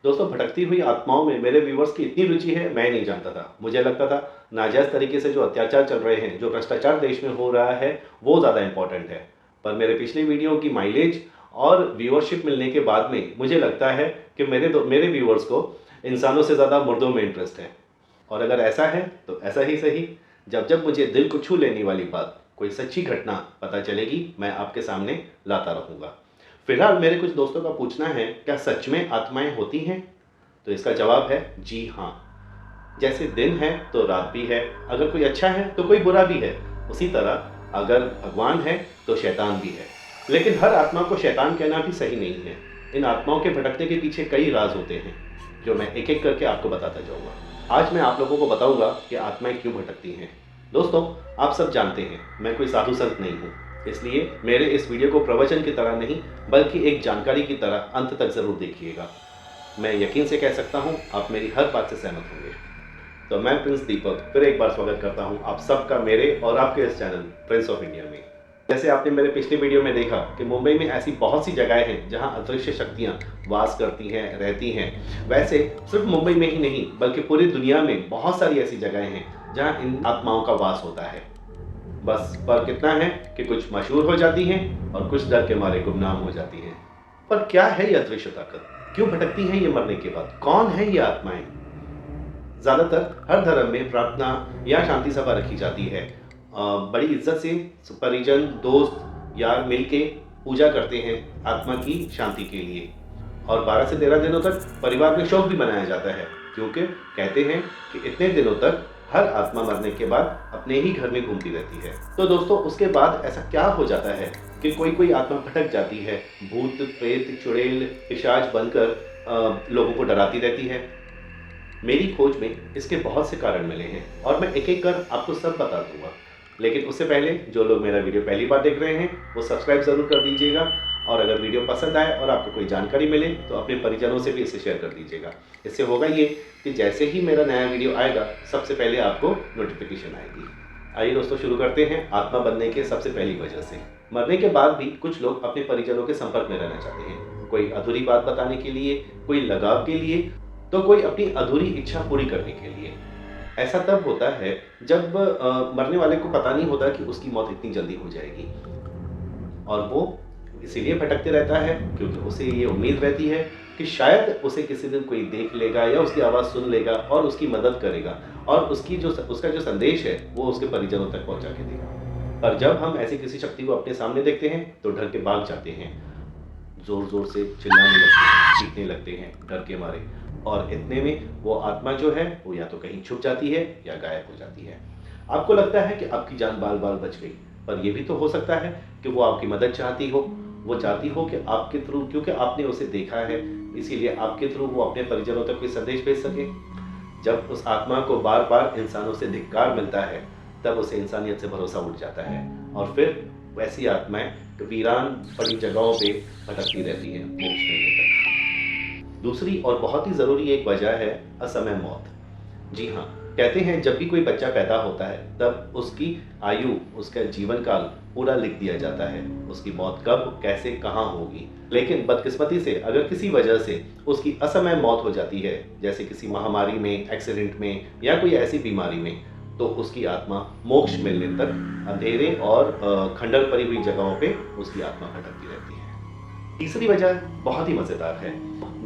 दोस्तों, भटकती हुई आत्माओं में मेरे व्यूअर्स की इतनी रुचि है, मैं नहीं जानता था। मुझे लगता था नाजायज़ तरीके से जो अत्याचार चल रहे हैं, जो भ्रष्टाचार देश में हो रहा है, वो ज़्यादा इम्पोर्टेंट है। पर मेरे पिछली वीडियो की माइलेज और व्यूअरशिप मिलने के बाद में मुझे लगता है कि मेरे व्यूअर्स को इंसानों से ज़्यादा मुर्दों में इंटरेस्ट है। और अगर ऐसा है तो ऐसा ही सही। जब जब मुझे दिल को छू लेने वाली बात, कोई सच्ची घटना पता चलेगी, मैं आपके सामने लाता रहूँगा। फिलहाल मेरे कुछ दोस्तों का पूछना है, क्या सच में आत्माएं होती हैं? तो इसका जवाब है जी हाँ। जैसे दिन है तो रात भी है, अगर कोई अच्छा है तो कोई बुरा भी है, उसी तरह अगर भगवान है तो शैतान भी है। लेकिन हर आत्मा को शैतान कहना भी सही नहीं है। इन आत्माओं के भटकने के पीछे कई राज होते हैं, जो मैं एक एक करके आपको बताता जाऊंगा। आज मैं आप लोगों को बताऊंगा कि आत्माएं क्यों भटकती हैं। दोस्तों, आप सब जानते हैं मैं कोई साधु संत नहीं हूँ, इसलिए मेरे इस वीडियो को प्रवचन की तरह नहीं बल्कि एक जानकारी की तरह अंत तक जरूर देखिएगा। मैं यकीन से कह सकता हूं आप मेरी हर बात से सहमत होंगे। तो मैं प्रिंस दीपक फिर एक बार स्वागत करता हूं आप सबका मेरे और आपके इस चैनल प्रिंस ऑफ इंडिया में। जैसे आपने मेरे पिछले वीडियो में देखा कि मुंबई में ऐसी बहुत सी जगहें हैं जहां अदृश्य शक्तियां वास करती हैं, रहती हैं। वैसे सिर्फ मुंबई में ही नहीं बल्कि पूरी दुनिया में बहुत सारी ऐसी जगहें हैं जहां इन आत्माओं का वास होता है। बस फर्क इतना है कि कुछ मशहूर हो जाती हैं और कुछ डर के मारे गुमनाम हो जाती हैं। पर क्या है ये अदृश्य ताकत? क्यों भटकती हैं ये मरने के बाद? कौन है ये आत्माएं? ज्यादातर हर धर्म में प्रार्थना या शांति सभा रखी जाती है। बड़ी इज्जत से परिजन, दोस्त, यार मिलके पूजा करते हैं आत्मा की शांति के लिए। और 12 से 13 दिनों तक परिवार में शोक भी मनाया जाता है, क्योंकि कहते हैं कि इतने दिनों तक हर आत्मा मरने के बाद अपने ही घर में घूमती रहती है। तो दोस्तों, उसके बाद ऐसा क्या हो जाता है कि कोई आत्मा भटक जाती है, भूत प्रेत चुड़ैल पिशाच बनकर लोगों को डराती रहती है? मेरी खोज में इसके बहुत से कारण मिले हैं और मैं एक एक कर आपको सब बता दूंगा। लेकिन उससे पहले जो लोग मेरा वीडियो पहली बार देख रहे हैं वो सब्सक्राइब जरूर कर दीजिएगा, और अगर वीडियो पसंद आए और आपको कोई जानकारी मिले तो अपने परिजनों से भी इसे शेयर कर दीजिएगा। इससे होगा ये कि जैसे ही मेरा नया वीडियो आएगा सबसे पहले आपको नोटिफिकेशन आएगी। आइए दोस्तों, शुरू करते हैं आत्मा बनने के सबसे पहली वजह से। मरने के बाद भी कुछ लोग अपने परिजनों के संपर्क में रहना चाहते हैं, कोई अधूरी बात बताने के लिए, कोई लगाव के लिए, तो कोई अपनी अधूरी इच्छा पूरी करने के लिए। ऐसा तब होता है जब मरने वाले को पता नहीं होता कि उसकी मौत इतनी जल्दी हो जाएगी, और वो इसीलिए भटकते रहता है क्योंकि उसे ये उम्मीद रहती है कि शायद उसे किसी दिन कोई देख लेगा या उसकी आवाज़ सुन लेगा और उसकी मदद करेगा, और उसका जो संदेश है वो उसके परिजनों तक पहुंचा के देगा। पर जब हम ऐसी किसी शक्ति को अपने सामने देखते हैं तो डर के भाग जाते हैं, जोर जोर से चिल्लाने लगते हैं, चीखने लगते हैं डर के मारे, और इतने में वो आत्मा जो है वो या तो कहीं छुप जाती है या गायब हो जाती है। आपको लगता है कि आपकी जान बाल बाल बच गई, पर यह भी तो हो सकता है कि वो आपकी मदद चाहती हो। वो चाहती हो कि आपके थ्रू, क्योंकि आपने उसे देखा है, इसीलिए आपके थ्रू वो अपने परिजनों तक कोई संदेश भेज सके। जब उस आत्मा को बार बार इंसानों से धिक्कार मिलता है तब उसे इंसानियत से भरोसा उठ जाता है, और फिर वैसी आत्माएं वीरान पड़ी जगहों पे भटकती रहती हैं मोक्ष मिलने तक। दूसरी और बहुत ही ज़रूरी एक वजह है असमय मौत। जी हाँ, कहते हैं जब भी कोई बच्चा पैदा होता है तब उसकी आयु, उसका जीवन काल पूरा लिख दिया जाता है, उसकी मौत कब, कैसे, कहाँ होगी। लेकिन बदकिस्मती से अगर किसी वजह से उसकी असमय मौत हो जाती है, जैसे किसी महामारी में, एक्सीडेंट में या कोई ऐसी बीमारी में, तो उसकी आत्मा मोक्ष मिलने तक अंधेरे और खंडर पड़ी हुई जगहों पे उसकी आत्मा भटकती रहती है। तीसरी वजह बहुत ही मज़ेदार है।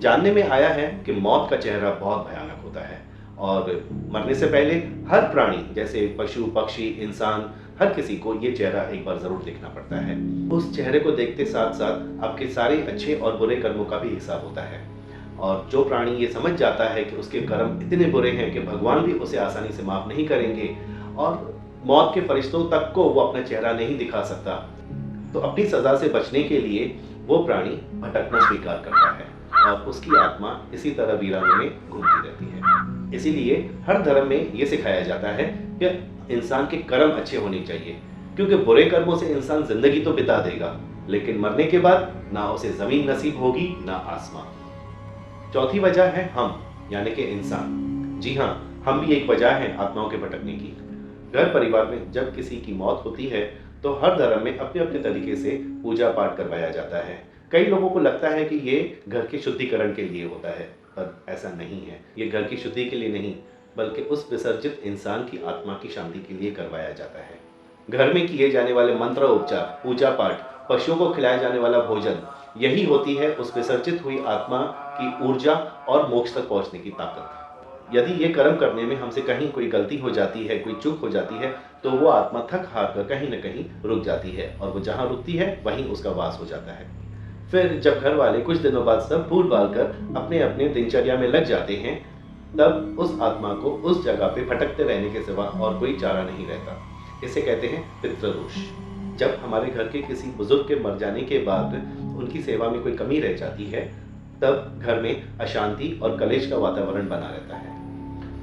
जानने में आया है कि मौत का चेहरा बहुत भयानक होता है, और मरने से पहले हर प्राणी, जैसे पशु पक्षी इंसान, हर किसी को ये चेहरा एक बार जरूर देखना पड़ता है। उस चेहरे को देखते साथ साथ आपके सारे अच्छे और बुरे कर्मों का भी हिसाब होता है, और जो प्राणी ये समझ जाता है कि उसके कर्म इतने बुरे हैं कि भगवान भी उसे आसानी से माफ नहीं करेंगे और मौत के फरिश्तों तक को वो अपना चेहरा नहीं दिखा सकता, तो अपनी सजा से बचने के लिए वो प्राणी भटकना स्वीकार करता है, और उसकी आत्मा इसी तरह वीरानों में घूमती रहती है। इसीलिए हर धर्म में ये सिखाया जाता है कि इंसान के कर्म अच्छे होने चाहिए, क्योंकि बुरे कर्मों से इंसान जिंदगी तो बिता देगा, लेकिन मरने के बाद ना उसे जमीन नसीब होगी ना आसमान। चौथी वजह है हम, यानी कि इंसान। जी हाँ, हम भी एक वजह है आत्माओं के भटकने की। घर परिवार में जब किसी की मौत होती है तो हर धर्म में अपने अपने तरीके से पूजा पाठ करवाया जाता है। कई लोगों को लगता है कि ये घर के शुद्धिकरण के लिए होता है, पर ऐसा नहीं है। ये घर की शुद्धि के लिए नहीं, बल्कि उस विसर्जित इंसान की आत्मा की शांति के लिए करवाया जाता है। घर में किए जाने वाले मंत्र उपचार, पूजा पाठ, पशुओं को खिलाया जाने वाला भोजन, यही होती है उस विसर्जित हुई आत्मा की ऊर्जा और मोक्ष तक पहुंचने की ताकत। यदि ये कर्म करने में हमसे कहीं कोई गलती हो जाती है, कोई चूक हो जाती है, तो वो आत्मा थक हार कर कहीं न कहीं रुक जाती है और वो जहाँ रुकती है वहीं उसका वास हो जाता है। फिर जब घर वाले कुछ दिनों बाद सब भूल भाल कर अपने अपने दिनचर्या में लग जाते हैं, तब उस आत्मा को उस जगह पे भटकते रहने के सिवा और कोई चारा नहीं रहता। इसे कहते हैं पितृदोष। जब हमारे घर के किसी बुजुर्ग के मर जाने के बाद उनकी सेवा में कोई कमी रह जाती है, तब घर में अशांति और कलेश का वातावरण बना रहता है।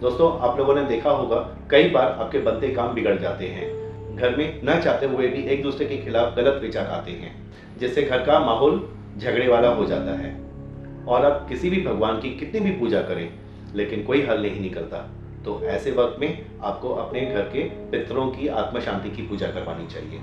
दोस्तों, आप लोगों ने देखा होगा कई बार आपके बनते काम बिगड़ जाते हैं। घर में न चाहते हुए भी एक दूसरे के खिलाफ गलत विचार आते हैं, जिससे घर का माहौल झगड़े वाला हो जाता है। और आप किसी भी भगवान की कितनी भी पूजा करें, लेकिन कोई हल नहीं निकलता। तो ऐसे वक्त में आपको अपने घर के पितरों की आत्मा शांति की पूजा करवानी चाहिए।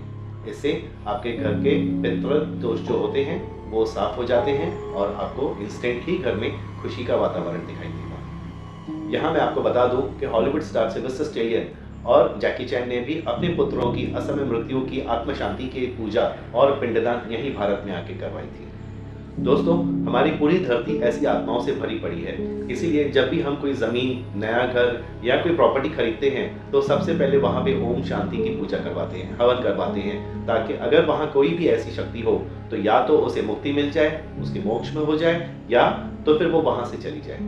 इससे आपके घर के पितृ दोष जो होते हैं वो साफ हो जाते हैं और आपको इंस्टेंटली घर में खुशी का वातावरण दिखाई देगा। यहाँ मैं आपको बता दूं कि हॉलीवुड स्टार सिल्वेस्टर स्टेलियन और जैकी चैन ने भी अपने पुत्रों की असमय मृत्यु की आत्म शांति की पूजा और पिंडदान यहीं भारत में आके करवाई थी। दोस्तों, हमारी पूरी धरती ऐसी आत्माओं से भरी पड़ी है। इसीलिए जब भी हम कोई जमीन, नया घर या कोई प्रॉपर्टी खरीदते हैं, तो सबसे पहले वहां पे ओम शांति की पूजा करवाते हैं, हवन करवाते हैं, ताकि अगर वहां कोई भी ऐसी शक्ति हो तो या तो उसे मुक्ति मिल जाए, उसके मोक्ष में हो जाए, या तो फिर वो वहां से चली जाए।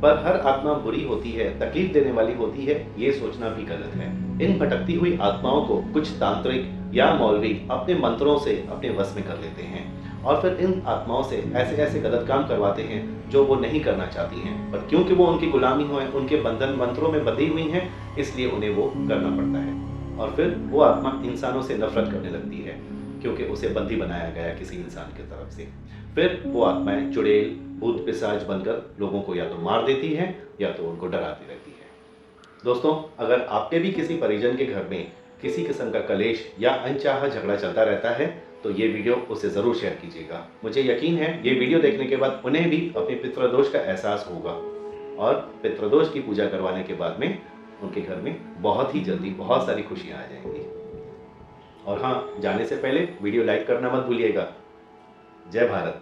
पर हर आत्मा बुरी होती है, तकलीफ देने वाली होती है, ये सोचना भी गलत है। इन भटकती हुई आत्माओं को कुछ तांत्रिक या मौलवी अपने मंत्रों से अपने वश में कर लेते हैं और फिर इन आत्माओं से ऐसे ऐसे गलत काम करवाते हैं जो वो नहीं करना चाहती हैं, पर क्योंकि वो उनकी गुलामी हो, उनके बंधन मंत्रों में बंधी हुई हैं, इसलिए उन्हें वो करना पड़ता है। और फिर वो आत्मा इंसानों से नफरत करने लगती है, क्योंकि उसे बंदी बनाया गया किसी इंसान की तरफ से। फिर वो आत्माएं चुड़ैल, भूत पिशाच बनकर लोगों को या तो मार देती हैं या तो उनको डराती रहती है। दोस्तों, अगर आपके भी किसी परिजन के घर में किसी किस्म का कलेश या अनचाहा झगड़ा चलता रहता है, तो ये वीडियो उसे ज़रूर शेयर कीजिएगा। मुझे यकीन है ये वीडियो देखने के बाद उन्हें भी अपने पितृदोष का एहसास होगा और पितृदोष की पूजा करवाने के बाद में उनके घर में बहुत ही जल्दी बहुत सारी खुशियाँ आ जाएंगी। और हाँ, जाने से पहले वीडियो लाइक करना मत भूलिएगा। जय भारत।